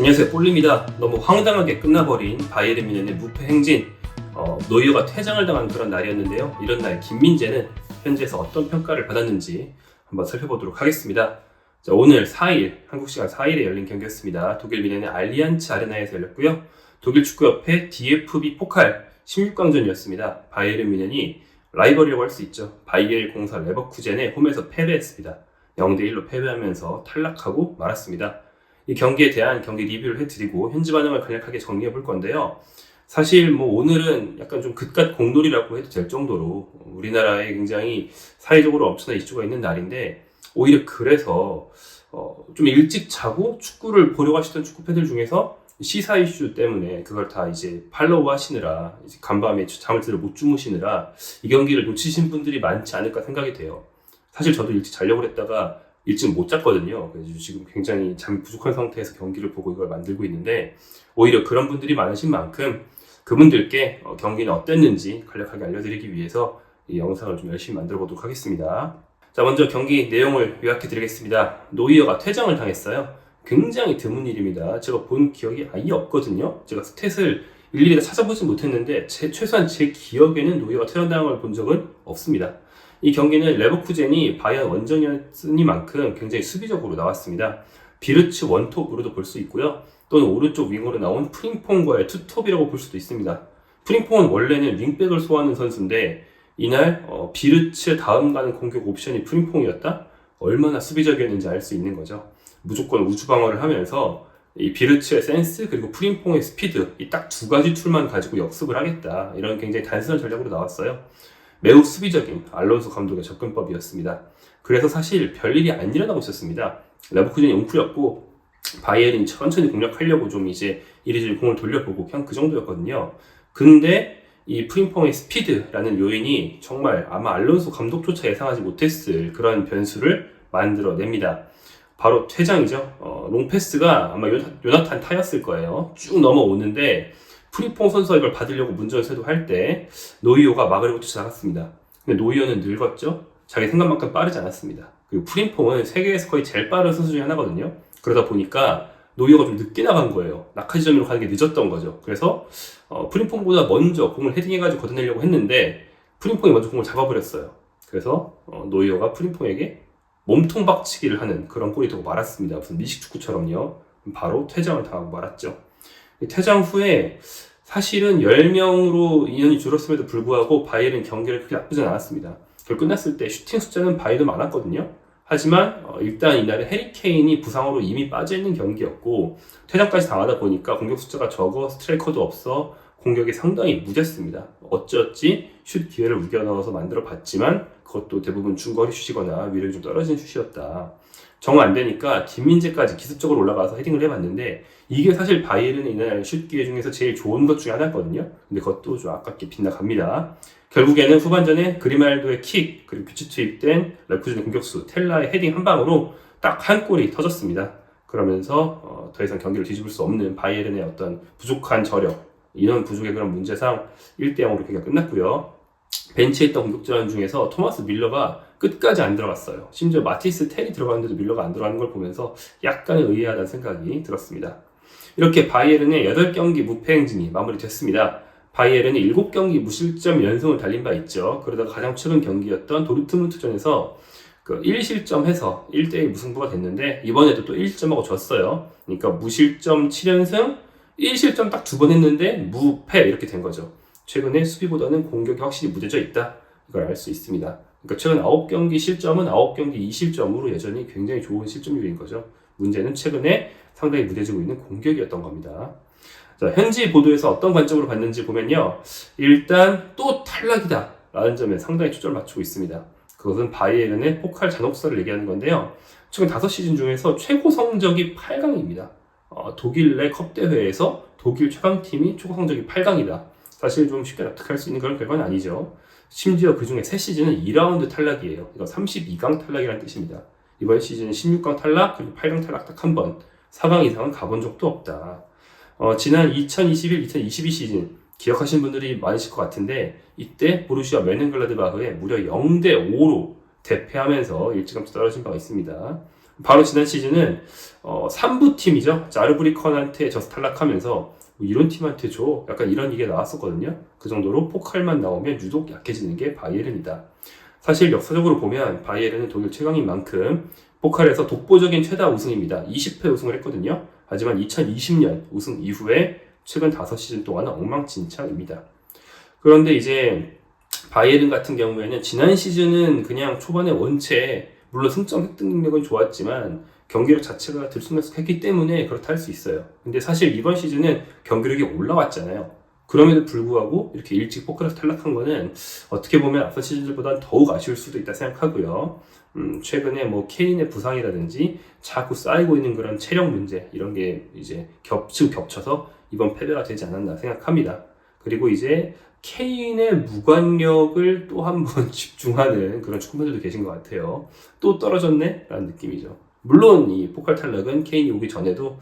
안녕하세요, 볼리입니다. 너무 황당하게 끝나버린 바이에른 뮌헨의 무패 행진, 노이어가 퇴장을 당한 그런 날이었는데요. 이런 날 김민재는 현지에서 어떤 평가를 받았는지 한번 살펴보도록 하겠습니다. 자, 오늘 4일, 한국 시간 4일에 열린 경기였습니다. 독일 뮌헨의 알리안츠 아레나에서 열렸고요. 독일 축구협회 DFB 포칼 16강전이었습니다. 바이에른 뮌헨이 라이벌이라고 할 수 있죠. 바이엘 공사 레버쿠젠에 홈에서 패배했습니다. 0대1로 패배하면서 탈락하고 말았습니다. 이 경기에 대한 경기 리뷰를 해드리고 현지 반응을 간략하게 정리해 볼 건데요. 사실 오늘은 약간 좀 그깟 공놀이라고 해도 될 정도로 우리나라에 굉장히 사회적으로 엄청난 이슈가 있는 날인데, 오히려 그래서 좀 일찍 자고 축구를 보려고 하시던 축구팬들 중에서 시사 이슈 때문에 그걸 다 이제 팔로우 하시느라 이제 간밤에 잠을 제대로 못 주무시느라 이 경기를 놓치신 분들이 많지 않을까 생각이 돼요. 사실 저도 일찍 자려고 했다가 일찍 못 잤거든요. 그래서 지금 굉장히 잠이 부족한 상태에서 경기를 보고 이걸 만들고 있는데, 오히려 그런 분들이 많으신 만큼 그분들께 경기는 어땠는지 간략하게 알려드리기 위해서 이 영상을 좀 열심히 만들어 보도록 하겠습니다. 자, 먼저 경기 내용을 요약해 드리겠습니다. 노이어가 퇴장을 당했어요. 굉장히 드문 일입니다. 제가 본 기억이 아예 없거든요. 제가 스탯을 일일이 다 찾아보진 못했는데 최소한 제 기억에는 노이어가 퇴장당한 걸 본 적은 없습니다. 이 경기는 레버쿠젠이 바이에른 원정이었으니만큼 굉장히 수비적으로 나왔습니다. 비르츠 원톱으로도 볼 수 있고요. 또는 오른쪽 윙으로 나온 프링퐁과의 투톱이라고 볼 수도 있습니다. 프링퐁은 원래는 윙백을 소화하는 선수인데 이날 비르츠 다음 가는 공격 옵션이 프링퐁이었다? 얼마나 수비적이었는지 알 수 있는 거죠. 무조건 우주 방어를 하면서 이 비르츠의 센스 그리고 프링퐁의 스피드, 이 딱 두 가지 툴만 가지고 역습을 하겠다, 이런 굉장히 단순한 전략으로 나왔어요. 매우 수비적인 알론소 감독의 접근법이었습니다. 그래서 사실 별일이 안 일어나고 있었습니다. 레버쿠젠이 웅크렸고 바이에른이 천천히 공략하려고 좀 이제 이리저리 공을 돌려보고 그냥 그 정도였거든요. 근데 이 프링퐁의 스피드라는 요인이 정말 아마 알론소 감독조차 예상하지 못했을 그런 변수를 만들어냅니다. 바로 퇴장이죠. 롱패스가 아마 요나탄 타였을 거예요. 쭉 넘어오는데 프링퐁 선수가 이걸 받으려고 문전세도 할 때 노이어가 막으려고 쫓아나갔습니다. 근데 노이어는 늙었죠? 자기 생각만큼 빠르지 않았습니다. 그리고 프링퐁은 세계에서 거의 제일 빠른 선수 중에 하나거든요. 그러다 보니까 노이어가 좀 늦게 나간 거예요. 낙하 지점으로 가는 게 늦었던 거죠. 그래서 프링퐁보다 먼저 공을 헤딩해가지고 걷어내려고 했는데 프링퐁이 먼저 공을 잡아버렸어요. 그래서 노이어가 프링퐁에게 몸통 박치기를 하는 그런 꼴이 되고 말았습니다. 무슨 미식축구처럼요. 바로 퇴장을 당하고 말았죠. 퇴장 후에 사실은 10명으로 인원이 줄었음에도 불구하고 바이에른 경기를 그렇게 나쁘진 않았습니다. 끝났을 때 슈팅 숫자는 바이에른 많았거든요. 하지만 일단 이날은 해리 케인이 부상으로 이미 빠져있는 경기였고 퇴장까지 당하다 보니까 공격 숫자가 적어 스트라이커도 없어 공격이 상당히 무뎠습니다. 어찌어찌 슛 기회를 우겨 넣어서 만들어 봤지만 그것도 대부분 중거리 슛이거나 위력이 좀 떨어진 슛이었다. 정 안 되니까 김민재까지 기습적으로 올라가서 헤딩을 해봤는데 이게 사실 바이에른의 이날 슛 기회 중에서 제일 좋은 것 중에 하나였거든요. 근데 그것도 좀 아깝게 빗나갑니다. 결국에는 후반전에 그리말도의 킥, 그리고 교체 투입된 레버쿠젠의 공격수 텔라의 헤딩 한 방으로 딱 한 골이 터졌습니다. 그러면서 더 이상 경기를 뒤집을 수 없는 바이에른의 어떤 부족한 저력, 인원 부족의 그런 문제상 1대0으로 경기가 끝났고요. 벤치에 있던 공격자원 중에서 토마스 밀러가 끝까지 안 들어갔어요. 심지어 마티스 텔이 들어갔는데도 밀러가 안 들어가는 걸 보면서 약간은 의아하다는 생각이 들었습니다. 이렇게 바이에른의 8경기 무패 행진이 마무리됐습니다. 바이에른이 7경기 무실점 연승을 달린 바 있죠. 그러다가 가장 최근 경기였던 도르트문트전에서 1실점해서 1대1 무승부가 됐는데 이번에도 또 1실점하고 졌어요. 그러니까 무실점 7연승, 1실점 딱 2번 했는데 무패, 이렇게 된 거죠. 최근에 수비보다는 공격이 확실히 무뎌져 있다, 이걸 알 수 있습니다. 그러니까 최근 9경기 실점은 9경기 2실점으로 여전히 굉장히 좋은 실점률인 거죠. 문제는 최근에 상당히 무뎌지고 있는 공격이었던 겁니다. 자, 현지 보도에서 어떤 관점으로 봤는지 보면요. 일단 또 탈락이다 라는 점에 상당히 초점을 맞추고 있습니다. 그것은 바이에른의 포칼 잔혹사를 얘기하는 건데요. 최근 5시즌 중에서 최고 성적이 8강입니다. 독일 내 컵대회에서 독일 최강팀이 최고 성적이 8강이다. 사실 좀 쉽게 납득할 수 있는 그런 결과는 아니죠. 심지어 그 중에 3시즌은 2라운드 탈락이에요. 이거 32강 탈락이라는 뜻입니다. 이번 시즌은 16강 탈락, 그리고 8강 탈락 딱 한 번, 4강 이상은 가본 적도 없다. 지난 2021-2022 시즌 기억하시는 분들이 많으실 것 같은데 이때 보루시아 멘헨글라드바흐에 무려 0대5로 대패하면서 일찌감치 떨어진 바가 있습니다. 바로 지난 시즌은 3부 팀이죠. 자르브리컨한테 져서 탈락하면서 뭐 이런 팀한테 줘? 약간 이런 얘기가 나왔었거든요. 그 정도로 포칼만 나오면 유독 약해지는 게 바이에른이다. 사실 역사적으로 보면 바이에른은 독일 최강인 만큼 포칼에서 독보적인 최다 우승입니다. 20회 우승을 했거든요. 하지만 2020년 우승 이후에 최근 5시즌 동안은 엉망진창입니다. 그런데 이제 바이에른 같은 경우에는 지난 시즌은 그냥 초반에 원체 물론 승점 획득 능력은 좋았지만 경기력 자체가 들쑥날쑥했기 때문에 그렇다 할 수 있어요. 근데 사실 이번 시즌은 경기력이 올라왔잖아요. 그럼에도 불구하고 이렇게 일찍 포칼에서 탈락한 거는 어떻게 보면 앞선 시즌들보다 더욱 아쉬울 수도 있다 생각하고요. 최근에 뭐 케인의 부상이라든지 자꾸 쌓이고 있는 그런 체력 문제 이런 게 이제 겹쳐서 이번 패배가 되지 않았나 생각합니다. 그리고 이제 케인의 무관력을 또 한 번 집중하는 그런 축구팬들도 계신 것 같아요. 또 떨어졌네? 라는 느낌이죠. 물론 이 포칼 탈락은 케인이 오기 전에도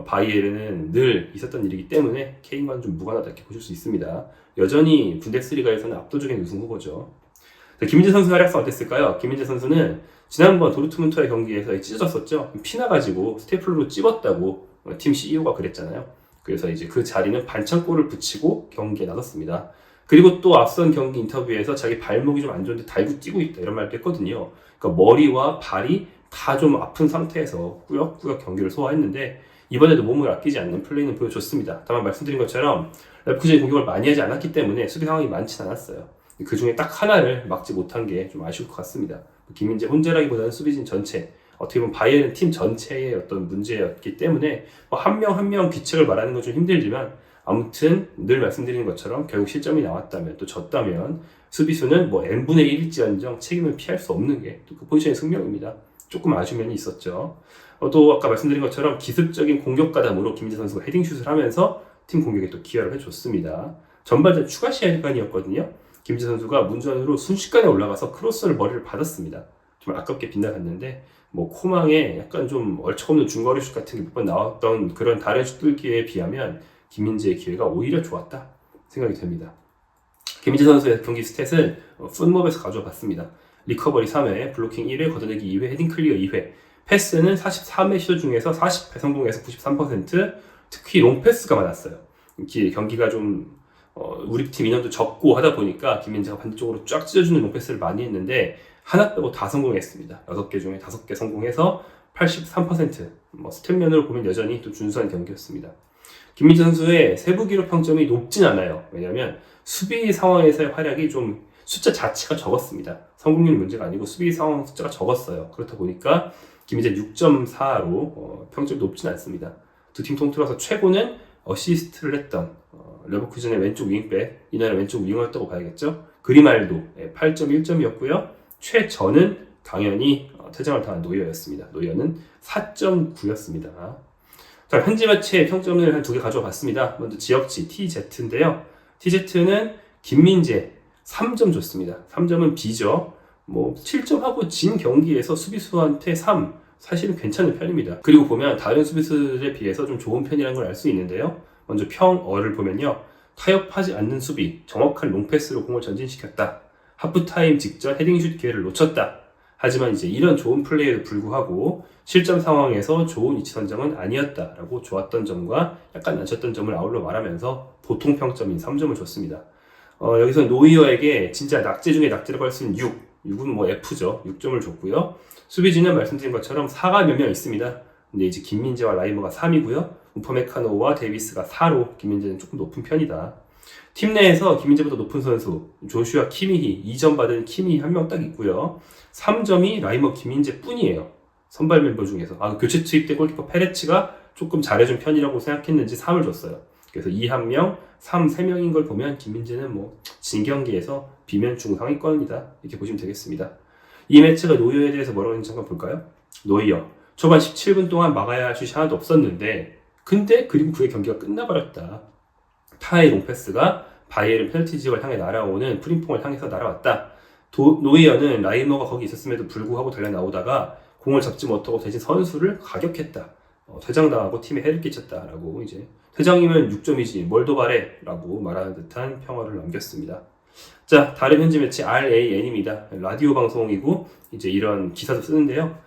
바이에른은 늘 있었던 일이기 때문에 케인과는 좀 무관하다 이렇게 보실 수 있습니다. 여전히 분데스리가에서는 압도적인 우승 후보죠. 김민재 선수 활약상 어땠을까요? 김민재 선수는 지난번 도르트문트와의 경기에서 찢어졌었죠. 피나가지고 스테플러로 찝었다고 팀 CEO가 그랬잖아요. 그래서 이제 그 자리는 반창골을 붙이고 경기에 나섰습니다. 그리고 또 앞선 경기 인터뷰에서 자기 발목이 좀 안 좋은데 달고 뛰고 있다 이런 말도 했거든요. 그러니까 머리와 발이 다 좀 아픈 상태에서 꾸역꾸역 경기를 소화했는데 이번에도 몸을 아끼지 않는 플레이는 보여줬습니다. 다만 말씀드린 것처럼 레프트의 공격을 많이 하지 않았기 때문에 수비 상황이 많진 않았어요. 그 중에 딱 하나를 막지 못한 게 좀 아쉬울 것 같습니다. 김민재 혼자라기보다는 수비진 전체, 어떻게 보면 바이에른 팀 전체의 어떤 문제였기 때문에 한 명 한 명 귀책을 말하는 건 좀 힘들지만 아무튼 늘 말씀드리는 것처럼 결국 실점이 나왔다면 또 졌다면 수비수는 뭐 n분의 1일지언정 책임을 피할 수 없는 게 또 그 포지션의 숙명입니다. 조금 아쉬운 면이 있었죠. 또 아까 말씀드린 것처럼 기습적인 공격 가담으로 김민재 선수가 헤딩슛을 하면서 팀 공격에 또 기여를 해줬습니다. 전반전 추가 시간이었거든요. 김민재 선수가 문전으로 순식간에 올라가서 크로스를 머리를 받았습니다. 좀 아깝게 빗나갔는데 뭐 코망에 약간 좀 얼척없는 중거리 슛 같은 게 몇 번 나왔던 그런 다른 슛들기에 비하면 김민재의 기회가 오히려 좋았다 생각이 됩니다. 김민재 선수의 경기 스탯은 풋몹에서 가져와 봤습니다. 리커버리 3회, 블로킹 1회, 걷어내기 2회, 헤딩 클리어 2회, 패스는 43회 시도 중에서 40회 성공해서 93%, 특히 롱패스가 많았어요. 경기가 좀 우리 팀 인원도 적고 하다 보니까 김민재가 반대쪽으로 쫙 찢어주는 롱패스를 많이 했는데 하나 빼고 다 성공했습니다. 6개 중에 5개 성공해서 83%, 스탯 면으로 보면 여전히 또 준수한 경기였습니다. 김민재 선수의 세부 기록 평점이 높진 않아요. 왜냐하면 수비 상황에서의 활약이 좀 숫자 자체가 적었습니다. 성공률 문제가 아니고 수비 상황 숫자가 적었어요. 그렇다 보니까 김민재 6.4로 평점이 높진 않습니다. 두 팀 통틀어서 최고는 어시스트를 했던 레버쿠젠의 왼쪽 윙백, 이날의 왼쪽 윙어였다고 봐야겠죠. 그리말도 8.1점이었고요. 최전은 당연히 퇴장을 당한 노이어였습니다. 노이어는 4.9였습니다. 자, 현지 매치의 평점을 한 2개 가져와 봤습니다. 먼저 지역지 TZ인데요. TZ는 김민재 3점 줬습니다. 3점은 B죠. 7점하고 진 경기에서 수비수한테 3, 사실은 괜찮은 편입니다. 그리고 보면 다른 수비수들에 비해서 좀 좋은 편이라는 걸 알 수 있는데요. 먼저 평어를 보면요. 타협하지 않는 수비, 정확한 롱패스로 공을 전진시켰다. 하프타임 직전 헤딩슛 기회를 놓쳤다. 하지만 이제 이런 좋은 플레이에도 불구하고 실점 상황에서 좋은 위치 선정은 아니었다라고 좋았던 점과 약간 낮췄던 점을 아울러 말하면서 보통 평점인 3점을 줬습니다. 여기서 노이어에게 진짜 낙제 중에 낙제라고 할 수 있는 6은 F죠. 6점을 줬고요. 수비진은 말씀드린 것처럼 4가 몇 명 있습니다. 근데 이제 김민재와 라이머가 3이고요. 우퍼메카노와 데이비스가 4로 김민재는 조금 높은 편이다. 팀 내에서 김민재보다 높은 선수 조슈아 키미히 2점 받은 키미히 한 명 딱 있고요. 3점이 라이머 김민재 뿐이에요. 선발 멤버 중에서. 교체 투입된 골키퍼 페레츠가 조금 잘해준 편이라고 생각했는지 3을 줬어요. 그래서 2 1명, 3 3명인 걸 보면 김민재는 진 경기에서 비면 중상위권이다 이렇게 보시면 되겠습니다. 이 매치가 노이어에 대해서 뭐라고 했는지 잠깐 볼까요? 노이어 초반 17분 동안 막아야 할 슛이 하나도 없었는데 그리고 그의 경기가 끝나버렸다. 타의 롱패스가 바이에른 페널티 지역을 향해 날아오는 프림퐁을 향해서 날아왔다. 노이어는 라이머가 거기 있었음에도 불구하고 달려나오다가 공을 잡지 못하고 대신 선수를 가격했다. 퇴장당하고 팀에 해를 끼쳤다라고 이제 퇴장이면 6점이지 뭘 더 바래 라고 말하는 듯한 평화를 남겼습니다. 자, 다른 현지 매체 RAN입니다. 라디오 방송이고 이제 이런 기사도 쓰는데요.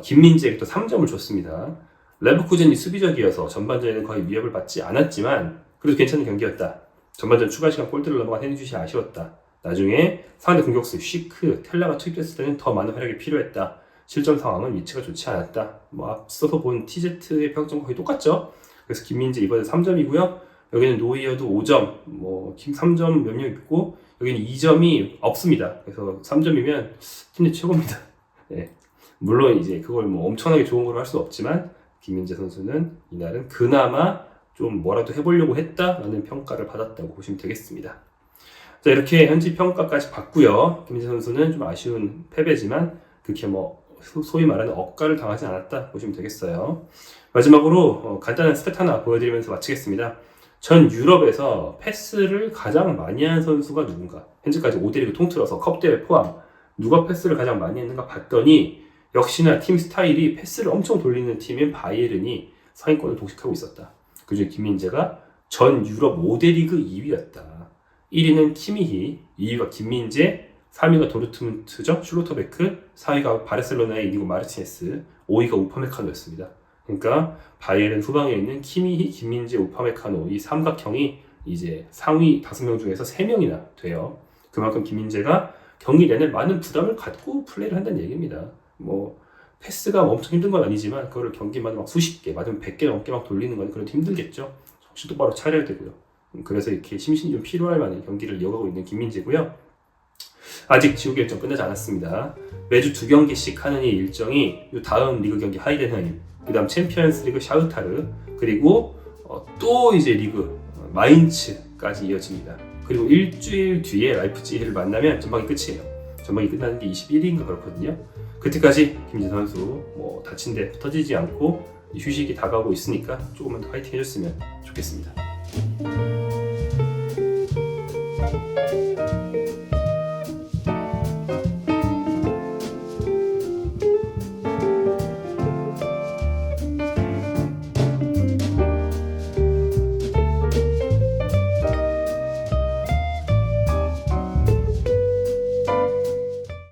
김민재에게 또 3점을 줬습니다. 레버쿠젠이 수비적이어서 전반전에는 거의 위협을 받지 않았지만 그래도 괜찮은 경기였다. 전반전 추가 시간 골대를 넘어간 헤닝슛이 아쉬웠다. 나중에 상대 공격수 쉬크, 텔라가 투입됐을 때는 더 많은 활약이 필요했다. 실점 상황은 위치가 좋지 않았다. 앞서서 본 TZ의 평점 거의 똑같죠? 그래서 김민재 이번에 3점이고요. 여기는 노이어도 5점, 김 3점 몇 명 있고 여기는 2점이 없습니다. 그래서 3점이면 팀 내 최고입니다. 네. 물론 이제 그걸 엄청나게 좋은 걸로 할 수 없지만 김민재 선수는 이날은 그나마 좀 뭐라도 해보려고 했다라는 평가를 받았다고 보시면 되겠습니다. 자, 이렇게 현지 평가까지 받고요. 김민재 선수는 좀 아쉬운 패배지만 그렇게 소위 말하는 억가를 당하지 않았다 보시면 되겠어요. 마지막으로 간단한 스탯 하나 보여드리면서 마치겠습니다. 전 유럽에서 패스를 가장 많이 한 선수가 누군가? 현재까지 5대 리그 통틀어서 컵대회 포함 누가 패스를 가장 많이 했는가 봤더니 역시나 팀 스타일이 패스를 엄청 돌리는 팀인 바이에른이 상위권을 독식하고 있었다. 그중에 김민재가 전 유럽 5대 리그 2위였다. 1위는 키미히, 2위가 김민재, 3위가 도르트문트죠, 슐로터베크, 4위가 바르셀로나의 이니고 마르티네스, 5위가 우파메카노였습니다. 그러니까 바이에른 후방에 있는 키미히, 김민재, 우파메카노 이 삼각형이 이제 상위 5명 중에서 3명이나 돼요. 그만큼 김민재가 경기 내내 많은 부담을 갖고 플레이를 한다는 얘기입니다. 패스가 엄청 힘든 건 아니지만 그거를 경기마다 막 수십 개, 맞으면 100개 넘게 막 돌리는 건 그래도 힘들겠죠. 정신 똑바로 차려야 되고요. 그래서 이렇게 심신이 좀 필요할 만한 경기를 이어가고 있는 김민재고요. 아직 지옥의 일정 끝나지 않았습니다. 매주 2경기씩 하는 이 일정이 다음 리그 경기 하이덴하임, 그 다음 챔피언스 리그 샤흐타르, 그리고 또 이제 리그 마인츠까지 이어집니다. 그리고 일주일 뒤에 라이프치히를 만나면 전반기 끝이에요. 전반기 끝나는 게 21일인가 그렇거든요. 그때까지 김민재 선수 다친 데 터지지 않고 휴식이 다가오고 있으니까 조금만 더 파이팅 해줬으면 좋겠습니다.